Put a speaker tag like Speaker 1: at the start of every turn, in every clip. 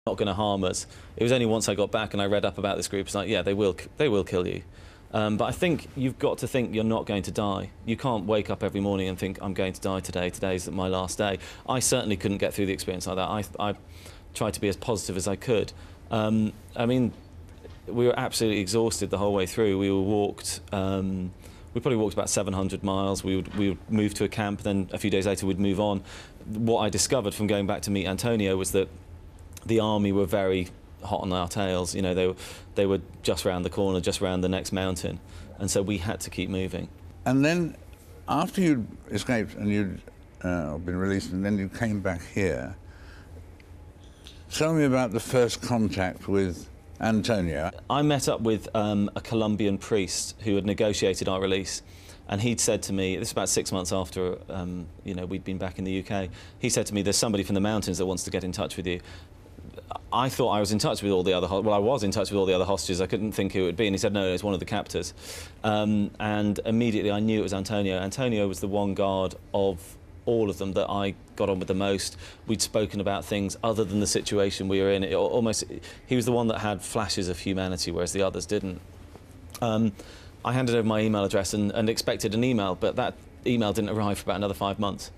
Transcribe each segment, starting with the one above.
Speaker 1: not going to harm us. It was only once I got back and I read up about this group, it's like, yeah, they will kill you. But I think you've got to think you're not going to die. You can't wake up every morning and think, I'm going to die today, today's my last day. I certainly couldn't get through the experience like that. I tried to be as positive as I could. I mean, we were absolutely exhausted the whole way through. We probably walked about 700 miles. We would move to a camp, then a few days later we'd move on. What I discovered from going back to meet Antonio was that the army were very hot on our tails. You know, they were just round the corner, just round the next mountain, and so we had to keep moving.
Speaker 2: And then, after you'd escaped and you'd been released, and then you came back here, tell me about the first contact with Antonio.
Speaker 1: I met up with a Colombian priest who had negotiated our release, and he'd said to me, this was about 6 months after you know, we'd been back in the UK, he said to me, there's somebody from the mountains that wants to get in touch with you. I thought I was in touch with all the other, well, I was in touch with all the other hostages. I couldn't think who it would be, and he said, no, it's one of the captors. And immediately I knew it was Antonio. Antonio was the one guard of all of them that I got on with the most. We'd spoken about things other than the situation we were in. He was the one that had flashes of humanity, whereas the others didn't. I handed over my email address and expected an email, but that email didn't arrive for about another 5 months.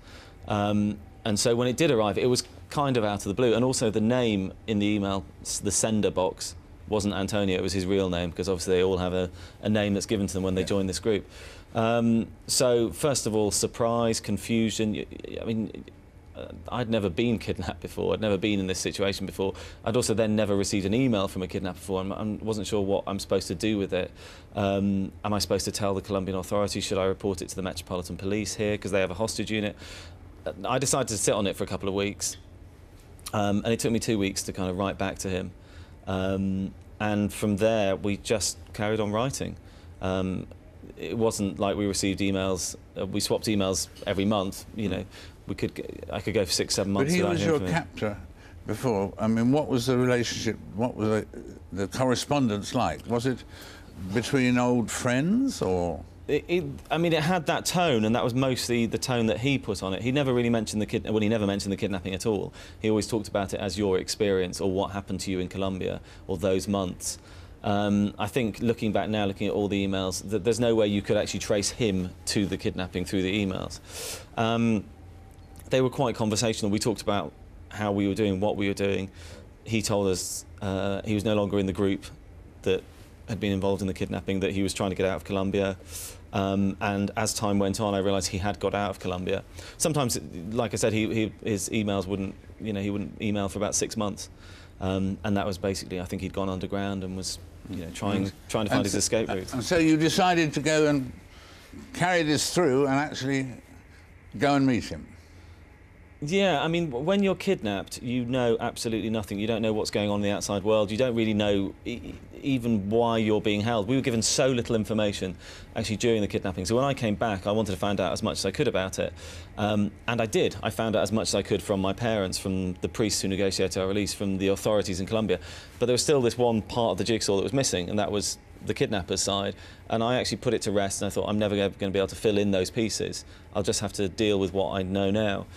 Speaker 1: And so when it did arrive, it was kind of out of the blue. And also the name in the email, the sender box, wasn't Antonio, it was his real name, because obviously they all have a name that's given to them when they join this group. So first of all, surprise, confusion. I mean, I'd never been kidnapped before. I'd never been in this situation before. I'd also then never received an email from a kidnapper before. I wasn't sure what I'm supposed to do with it. Am I supposed to tell the Colombian authorities? Should I report it to the Metropolitan Police here, because they have a hostage unit? I decided to sit on it for a couple of weeks. And it took me 2 weeks to kind of write back to him. And from there, we just carried on writing. It wasn't like we received emails, we swapped emails every month, you know. I could go for 6, 7 months without hearing from him.
Speaker 2: But he was your captor before. I mean, what was the relationship, what was the correspondence like? Was it between old friends, or...?
Speaker 1: I mean, it had that tone, and that was mostly the tone that he put on it. He never really mentioned he never mentioned the kidnapping at all. He always talked about it as your experience, or what happened to you in Colombia, or those months. I think, looking back now, looking at all the emails, there's no way you could actually trace him to the kidnapping through the emails. They were quite conversational. We talked about how we were doing, what we were doing. He told us he was no longer in the group that had been involved in the kidnapping, that he was trying to get out of Colombia. And as time went on, I realised he had got out of Colombia. Sometimes, like I said, his emails wouldn't, you know, he wouldn't email for about 6 months. And that was basically, I think he'd gone underground and was, you know, trying to find his escape route.
Speaker 2: And so you decided to go and carry this through and actually go and meet him?
Speaker 1: Yeah, I mean, when you're kidnapped, you know absolutely nothing. You don't know what's going on in the outside world. You don't really know even why you're being held. We were given so little information, actually, during the kidnapping. So when I came back, I wanted to find out as much as I could about it. And I did. I found out as much as I could from my parents, from the priests who negotiated our release, from the authorities in Colombia. But there was still this one part of the jigsaw that was missing, and that was the kidnapper's side. And I actually put it to rest, and I thought, I'm never going to be able to fill in those pieces. I'll just have to deal with what I know now.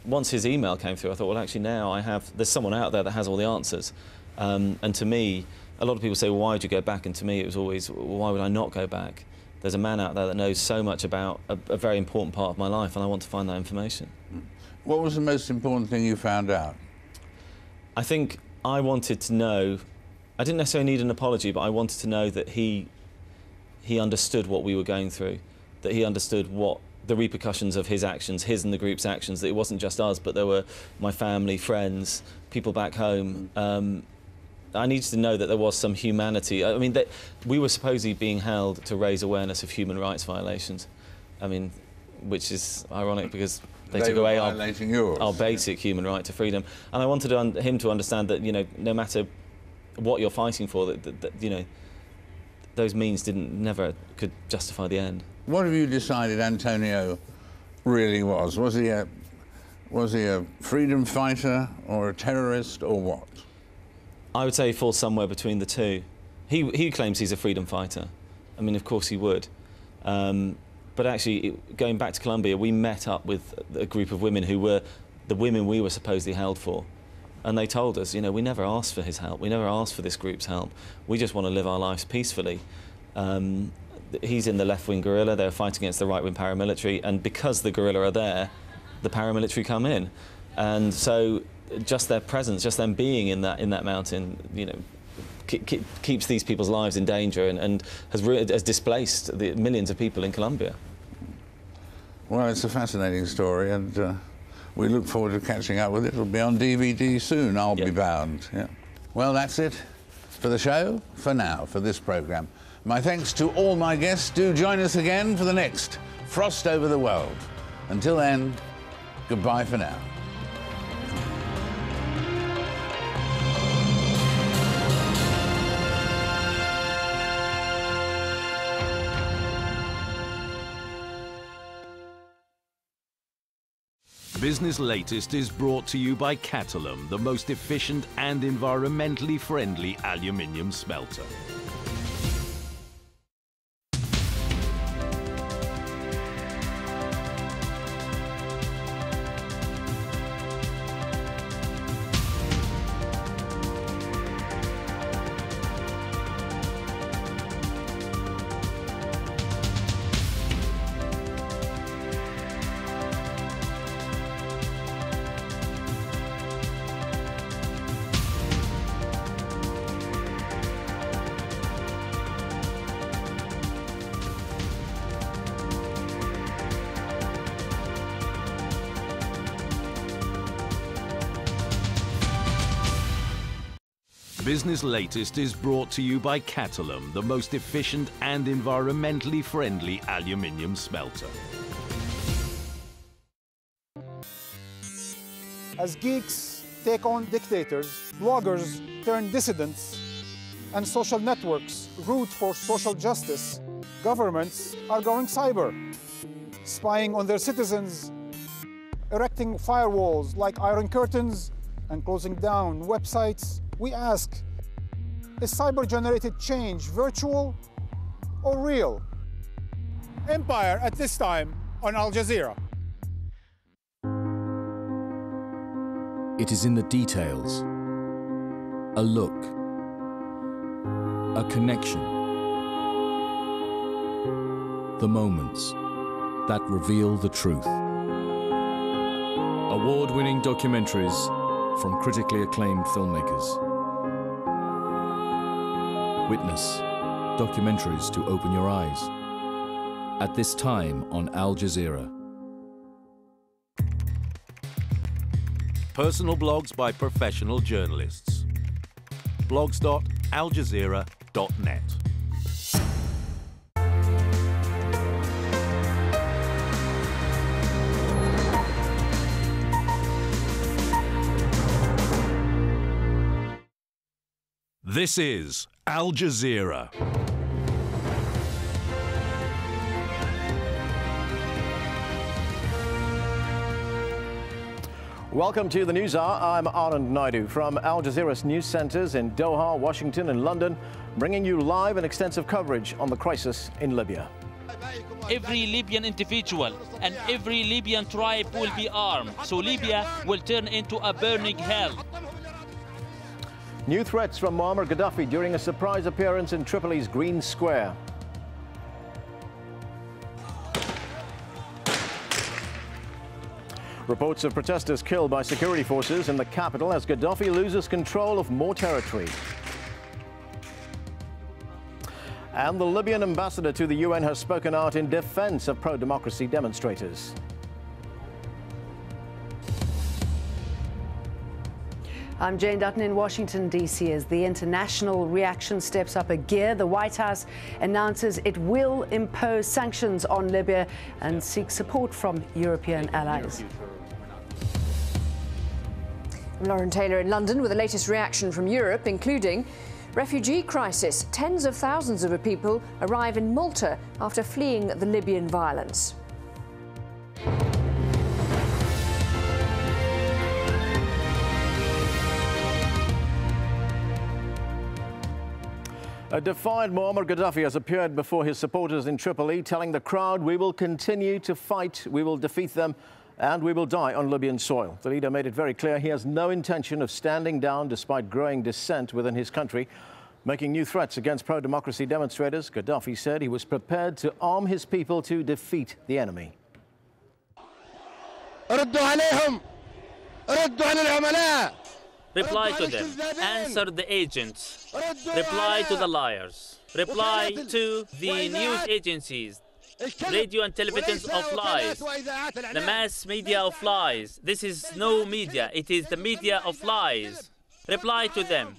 Speaker 1: Once his email came through, I thought, well, actually now there's someone out there that has all the answers. And to me, a lot of people say, well, why would you go back? And to me, it was always, well, why would I not go back? There's a man out there that knows so much about a very important part of my life, and I want to find that information.
Speaker 2: What was the most important thing you found out?
Speaker 1: I think I wanted to know, I didn't necessarily need an apology, but I wanted to know that he understood what we were going through, that he understood what the repercussions of his actions, his and the group's actions, that it wasn't just us, but there were my family, friends, people back home. I needed to know that there was some humanity. I mean, that we were supposedly being held to raise awareness of human rights violations. I mean, which is ironic because they took away our basic human right to freedom. And I wanted him to understand that, you know, no matter what you're fighting for, that you know, those means never could justify the end.
Speaker 2: What have you decided Antonio really was? Was he a freedom fighter or a terrorist or what?
Speaker 1: I would say he falls somewhere between the two. He claims he's a freedom fighter. I mean, of course he would. But actually, going back to Colombia, we met up with a group of women who were the women we were supposedly held for. And they told us, you know, we never asked for his help. We never asked for this group's help. We just want to live our lives peacefully. He's in the left-wing guerrilla. They're fighting against the right-wing paramilitary. And because the guerrilla are there, the paramilitary come in. And so just their presence, just them being in that mountain, you know, keeps these people's lives in danger and has displaced the millions of people in Colombia.
Speaker 2: Well, it's a fascinating story, and we look forward to catching up with it. It'll be on DVD soon, I'll be bound. Yeah. Well, that's it for the show, for now, for this programme. My thanks to all my guests. Do join us again for the next Frost Over the World. Until then, goodbye for now.
Speaker 3: Business Latest is brought to you by Catalum, the most efficient and environmentally friendly aluminium smelter. Business Latest is brought to you by Catalum, the most efficient and environmentally friendly aluminium smelter.
Speaker 4: As geeks take on dictators, bloggers turn dissidents, and social networks root for social justice, governments are going cyber, spying on their citizens, erecting firewalls like Iron Curtains, and closing down websites. We ask, is cyber-generated change virtual or real? Empire at this time on Al Jazeera.
Speaker 5: It is in the details, a look, a connection, the moments that reveal the truth. Award-winning documentaries from critically acclaimed filmmakers. Witness documentaries to open your eyes. At this time on Al Jazeera.
Speaker 3: Personal blogs by professional journalists. blogs.aljazeera.net. This is Al Jazeera.
Speaker 6: Welcome to the News Hour. I'm Anand Naidu from Al Jazeera's news centres in Doha, Washington and London, bringing you live and extensive coverage on the crisis in Libya.
Speaker 7: Every Libyan individual and every Libyan tribe will be armed, so Libya will turn into a burning hell.
Speaker 6: New threats from Muammar Gaddafi during a surprise appearance in Tripoli's Green Square. Reports of protesters killed by security forces in the capital as Gaddafi loses control of more territory. And the Libyan ambassador to the UN has spoken out in defense of pro-democracy demonstrators.
Speaker 8: I'm Jane Dutton in Washington, D.C. As the international reaction steps up a gear, the White House announces it will impose sanctions on Libya and seek support from European allies.
Speaker 9: I'm Lauren Taylor in London with the latest reaction from Europe, including refugee crisis. Tens of thousands of people arrive in Malta after fleeing the Libyan violence.
Speaker 6: A defiant Muammar Gaddafi has appeared before his supporters in Tripoli, telling the crowd, "We will continue to fight, we will defeat them, And we will die on Libyan soil. The leader made it very clear he has no intention of standing down despite growing dissent within his country. Making new threats against pro-democracy demonstrators, Gaddafi said he was prepared to arm his people to defeat the enemy.
Speaker 7: Reply to them. Answer the agents. Reply to the liars. Reply to the news agencies. Radio and televisions of lies. The mass media of lies. This is no media. It is the media of lies. Reply to them.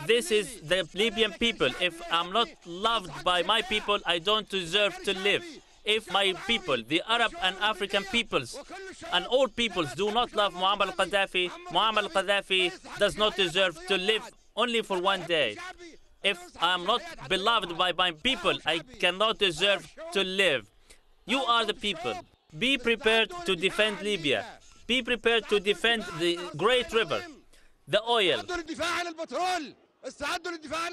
Speaker 7: This is the Libyan people. If I'm not loved by my people, I don't deserve to live. If my people, the Arab and African peoples, and all peoples do not love Muammar al-Gaddafi does not deserve to live only for one day. If I am not beloved by my people, I cannot deserve to live. You are the people. Be prepared to defend Libya. Be prepared to defend the great river, the oil.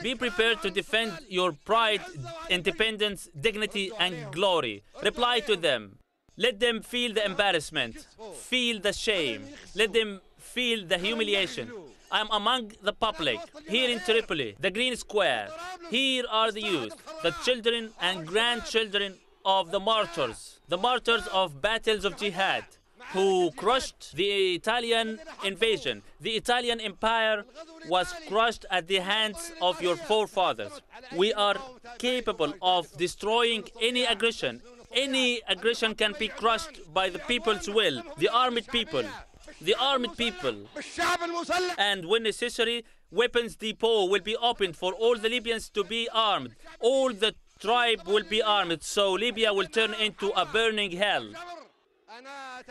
Speaker 7: Be prepared to defend your pride, independence, dignity, and glory. Reply to them. Let them feel the embarrassment, feel the shame. Let them feel the humiliation. I am among the public, here in Tripoli, the Green Square. Here are the youth, the children and grandchildren of the martyrs of battles of jihad, who crushed the Italian invasion. The Italian empire was crushed at the hands of your forefathers. We are capable of destroying any aggression. Any aggression can be crushed by the people's will, the armed people. The armed people. And when necessary, weapons depot will be opened for all the Libyans to be armed. All the tribe will be armed, so Libya will turn into a burning hell.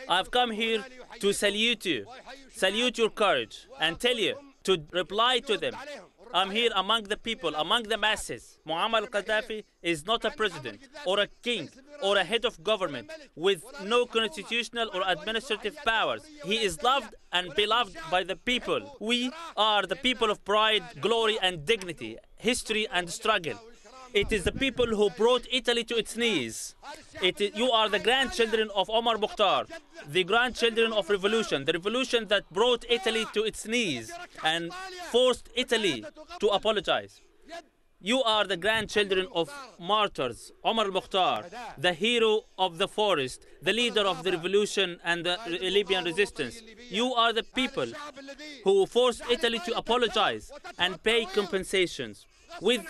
Speaker 7: I've come here to salute you, salute your courage, and tell you to reply to them. I'm here among the people, among the masses. Muammar al-Gaddafi is not a president or a king or a head of government with no constitutional or administrative powers. He is loved and beloved by the people. We are the people of pride, glory, and dignity, history and struggle. It is the people who brought Italy to its knees. You are the grandchildren of Omar Mukhtar, the grandchildren of revolution, the revolution that brought Italy to its knees and forced Italy to apologize. You are the grandchildren of martyrs, Omar Mukhtar, the hero of the forest, the leader of the revolution and the Libyan resistance. You are the people who forced Italy to apologize and pay compensations. With